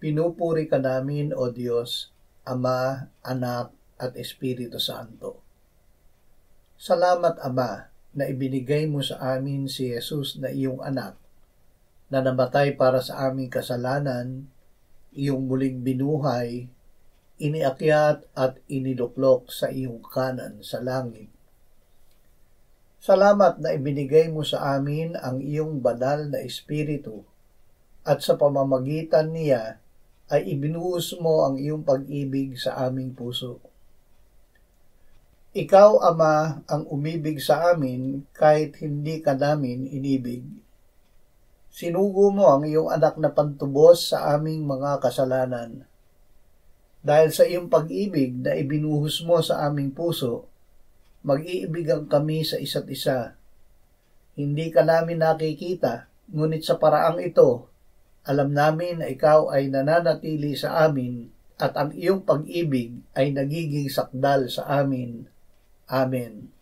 Pinupuri ka namin, O Diyos, Ama, Anak, at Espiritu Santo. Salamat, Ama, na ibinigay mo sa amin si Jesus na iyong anak, na namatay para sa aming kasalanan, iyong muling binuhay, iniakyat at iniluklok sa iyong kanan sa langit. Salamat na ibinigay mo sa amin ang iyong banal na Espiritu at sa pamamagitan niya ay ibinuhos mo ang iyong pag-ibig sa aming puso. Ikaw, Ama, ang umibig sa amin kahit hindi ka namin inibig. Sinugo mo ang iyong anak na pantubos sa aming mga kasalanan. Dahil sa iyong pag-ibig na ibinuhos mo sa aming puso, mag-iibigan kami sa isa't isa. Hindi ka namin nakikita, ngunit sa paraang ito, alam namin na ikaw ay nananatili sa amin at ang iyong pag-ibig ay nagiging sakdal sa amin. Amen.